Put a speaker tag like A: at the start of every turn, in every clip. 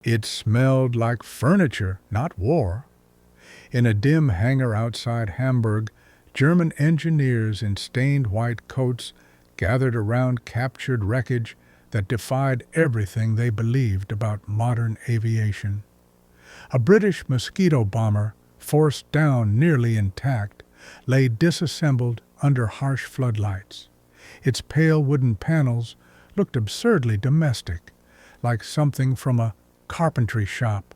A: It smelled like furniture, not war. In a dim hangar outside Hamburg, German engineers in stained white coats gathered around captured wreckage that defied everything they believed about modern aviation. A British Mosquito bomber, forced down nearly intact, lay disassembled under harsh floodlights. Its pale wooden panels looked absurdly domestic, like something from a carpentry shop,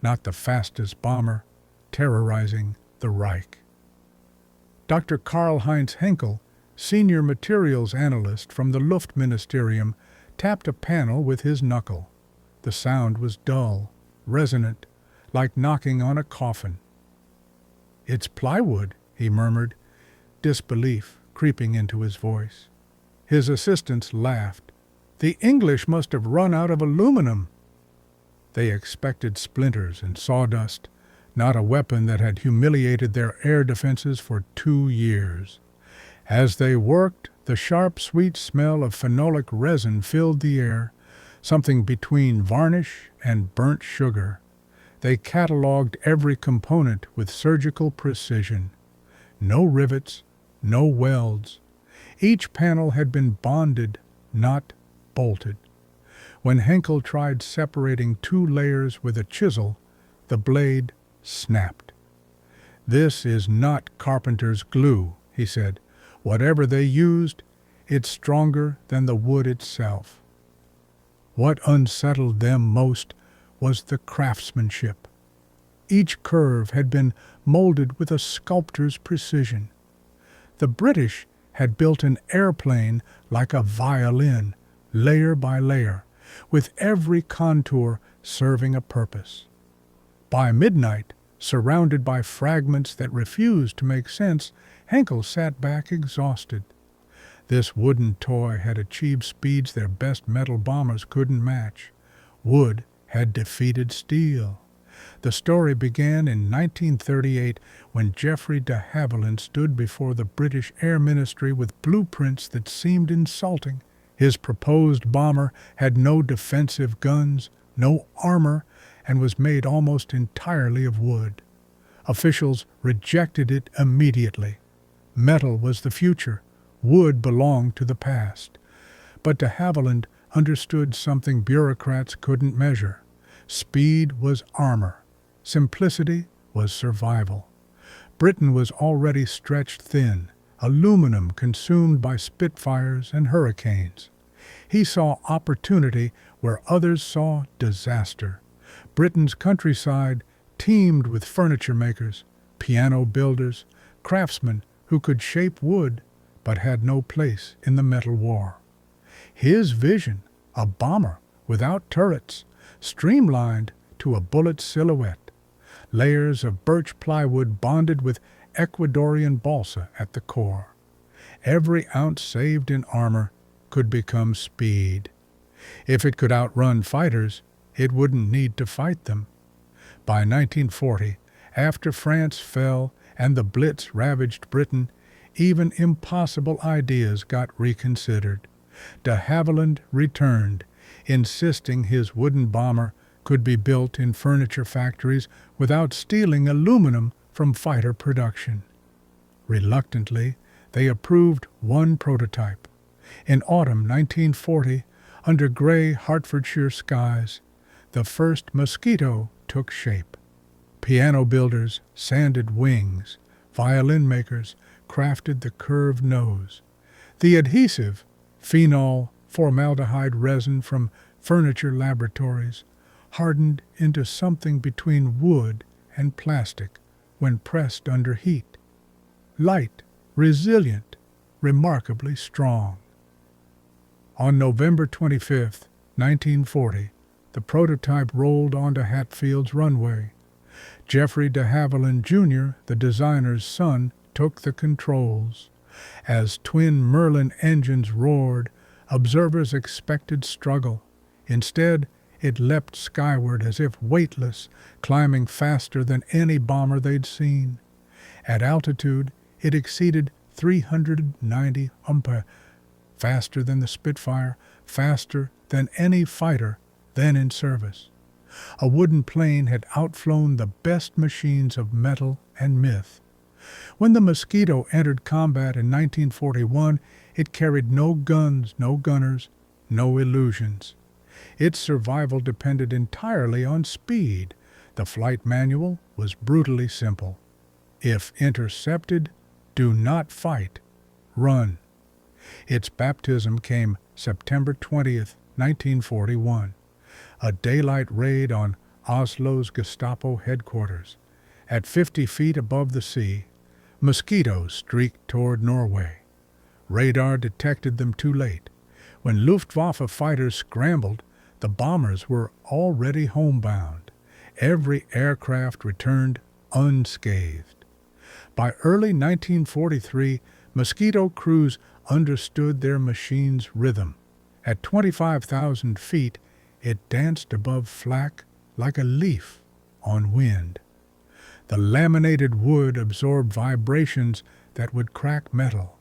A: not the fastest bomber terrorizing the Reich. Dr. Karl-Heinz Henkel, senior materials analyst from the Luftministerium, tapped a panel with his knuckle. The sound was dull, resonant, like knocking on a coffin. "It's plywood," he murmured, disbelief creeping into his voice. His assistants laughed. "The English must have run out of aluminum." They expected splinters and sawdust, not a weapon that had humiliated their air defenses for 2 years. As they worked, the sharp, sweet smell of phenolic resin filled the air, something between varnish and burnt sugar. They catalogued every component with surgical precision. No rivets, no welds. Each panel had been bonded, not bolted. When Henkel tried separating 2 layers with a chisel, the blade snapped. "This is not carpenter's glue," he said. "Whatever they used, it's stronger than the wood itself." What unsettled them most was the craftsmanship. Each curve had been molded with a sculptor's precision. The British had built an airplane like a violin, layer by layer, with every contour serving a purpose. By midnight, surrounded by fragments that refused to make sense, Henkel sat back exhausted. This wooden toy had achieved speeds their best metal bombers couldn't match. Wood had defeated steel. The story began in 1938 when Geoffrey de Havilland stood before the British Air Ministry with blueprints that seemed insulting. His proposed bomber had no defensive guns, no armor, and was made almost entirely of wood. Officials rejected it immediately. Metal was the future. Wood belonged to the past. But de Havilland understood something bureaucrats couldn't measure. Speed was armor. Simplicity was survival. Britain was already stretched thin, aluminum consumed by Spitfires and hurricanes. He saw opportunity where others saw disaster. Britain's countryside teemed with furniture makers, piano builders, craftsmen who could shape wood but had no place in the metal war. His vision, a bomber without turrets, streamlined to a bullet silhouette, layers of birch plywood bonded with Ecuadorian balsa at the core. Every ounce saved in armor could become speed. If it could outrun fighters, it wouldn't need to fight them. By 1940, after France fell and the Blitz ravaged Britain, even impossible ideas got reconsidered. De Havilland returned, insisting his wooden bomber could be built in furniture factories without stealing aluminum from fighter production. Reluctantly, they approved one prototype. In autumn 1940, under gray Hertfordshire skies, the first Mosquito took shape. Piano builders sanded wings, violin makers crafted the curved nose. The adhesive, phenol formaldehyde resin from furniture laboratories, hardened into something between wood and plastic when pressed under heat. Light, resilient, remarkably strong. On November 25, 1940, the prototype rolled onto Hatfield's runway. Geoffrey de Havilland Jr., the designer's son, took the controls. As twin Merlin engines roared, observers expected struggle. Instead, it leapt skyward as if weightless, climbing faster than any bomber they'd seen. At altitude, it exceeded 390 mph, faster than the Spitfire, faster than any fighter then in service. A wooden plane had outflown the best machines of metal and myth. When the Mosquito entered combat in 1941, it carried no guns, no gunners, no illusions. Its survival depended entirely on speed. The flight manual was brutally simple. If intercepted, do not fight, run. Its baptism came September 20th, 1941, a daylight raid on Oslo's Gestapo headquarters. At 50 feet above the sea, Mosquito streaked toward Norway. Radar detected them too late. When Luftwaffe fighters scrambled, the bombers were already homebound. Every aircraft returned unscathed. By early 1943, Mosquito crews understood their machine's rhythm. At 25,000 feet, it danced above flak like a leaf on wind. The laminated wood absorbed vibrations that would crack metal.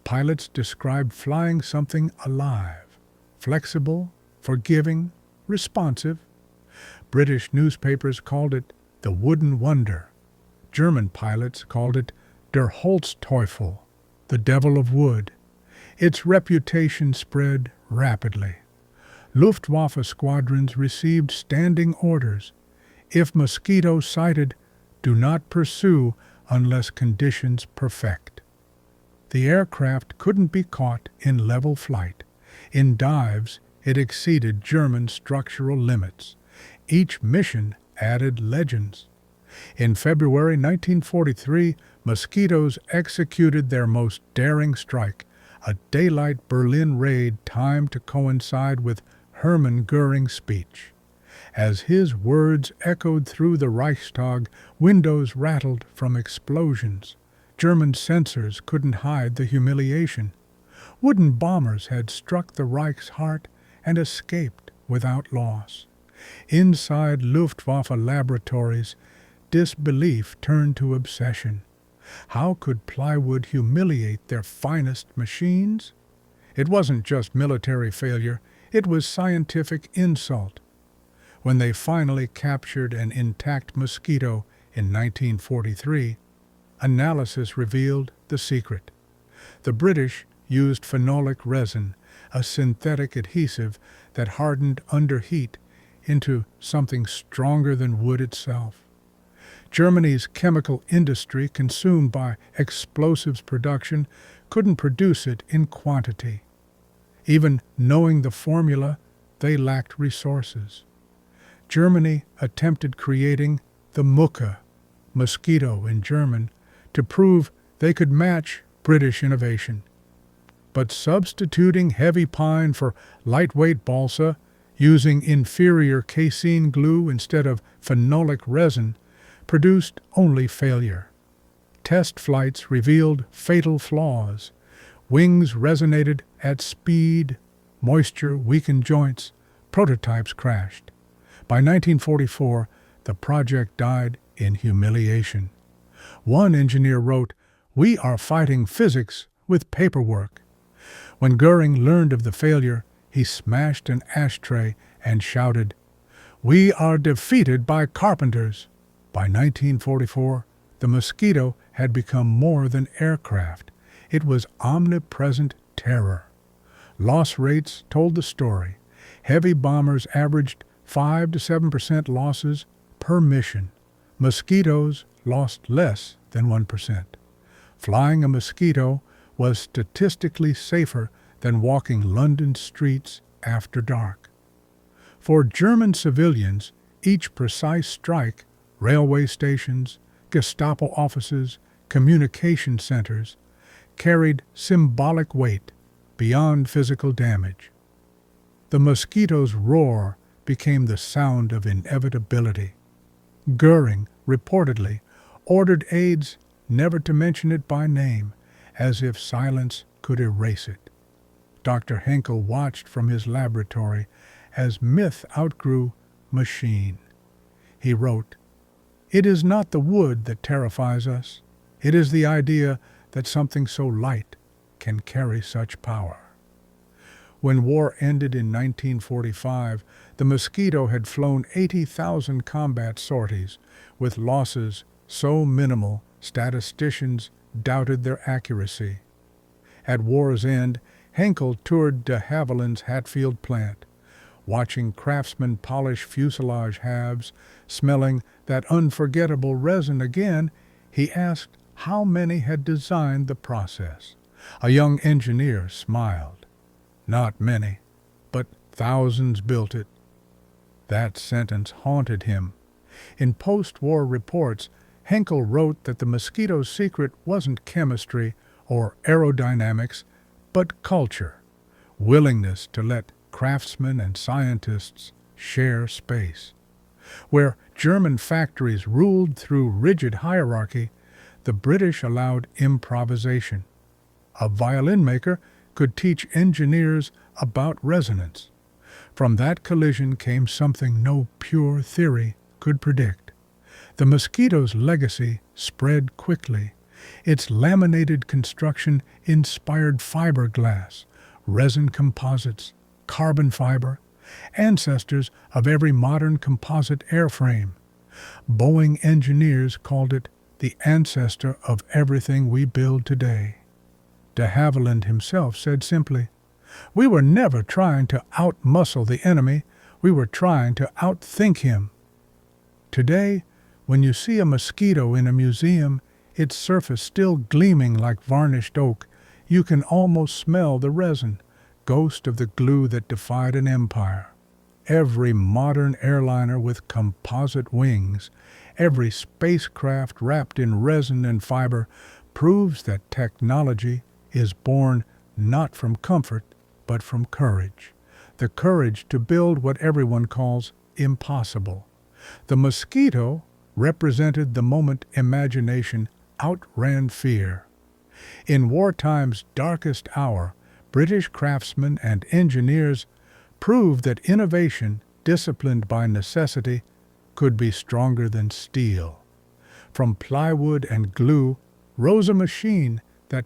A: Pilots described flying something alive, flexible, forgiving, responsive. British newspapers called it the wooden wonder. German pilots called it der Holzteufel, the devil of wood. Its reputation spread rapidly. Luftwaffe squadrons received standing orders. If Mosquito sighted, do not pursue unless conditions perfect. The aircraft couldn't be caught in level flight. In dives, it exceeded German structural limits. Each mission added legends. In February 1943, Mosquitoes executed their most daring strike, a daylight Berlin raid timed to coincide with Hermann Göring's speech. As his words echoed through the Reichstag, windows rattled from explosions. German censors couldn't hide the humiliation. Wooden bombers had struck the Reich's heart and escaped without loss. Inside Luftwaffe laboratories, disbelief turned to obsession. How could plywood humiliate their finest machines? It wasn't just military failure, it was scientific insult. When they finally captured an intact Mosquito in 1943, analysis revealed the secret. The British used phenolic resin, a synthetic adhesive that hardened under heat into something stronger than wood itself. Germany's chemical industry, consumed by explosives production, couldn't produce it in quantity. Even knowing the formula, they lacked resources. Germany attempted creating the Mucke, mosquito in German, to prove they could match British innovation. But substituting heavy pine for lightweight balsa, using inferior casein glue instead of phenolic resin, produced only failure. Test flights revealed fatal flaws. Wings resonated at speed, moisture weakened joints, prototypes crashed. By 1944, the project died in humiliation. One engineer wrote, "We are fighting physics with paperwork." When Göring learned of the failure, he smashed an ashtray and shouted, "We are defeated by carpenters." By 1944, the Mosquito had become more than aircraft. It was omnipresent terror. Loss rates told the story. Heavy bombers averaged 5 to 7% losses per mission. Mosquitoes lost less than 1%. Flying a Mosquito was statistically safer than walking London streets after dark. For German civilians, each precise strike, railway stations, Gestapo offices, communication centers, carried symbolic weight beyond physical damage. The Mosquito's roar became the sound of inevitability. Göring, reportedly, ordered aides never to mention it by name, as if silence could erase it. Dr. Henkel watched from his laboratory as myth outgrew machine. He wrote, "It is not the wood that terrifies us. It is the idea that something so light can carry such power." When war ended in 1945, The Mosquito had flown 80,000 combat sorties, with losses so minimal statisticians doubted their accuracy. At war's end, Henkel toured de Havilland's Hatfield plant, watching craftsmen polish fuselage halves, smelling that unforgettable resin again. He asked how many had designed the process. A young engineer smiled. Not many, but thousands built it. That sentence haunted him. In post-war reports, Henkel wrote that the Mosquito's secret wasn't chemistry or aerodynamics, but culture, willingness to let craftsmen and scientists share space. Where German factories ruled through rigid hierarchy, the British allowed improvisation. A violin maker could teach engineers about resonance. From that collision came something no pure theory could predict. The Mosquito's legacy spread quickly. Its laminated construction inspired fiberglass, resin composites, carbon fiber, ancestors of every modern composite airframe. Boeing engineers called it the ancestor of everything we build today. De Havilland himself said simply, "We were never trying to outmuscle the enemy, we were trying to outthink him." Today, when you see a Mosquito in a museum, its surface still gleaming like varnished oak, you can almost smell the resin, ghost of the glue that defied an empire. Every modern airliner with composite wings, every spacecraft wrapped in resin and fiber proves that technology is born not from comfort, but from courage. The courage to build what everyone calls impossible. The Mosquito represented the moment imagination outran fear. In wartime's darkest hour, British craftsmen and engineers proved that innovation, disciplined by necessity, could be stronger than steel. From plywood and glue rose a machine that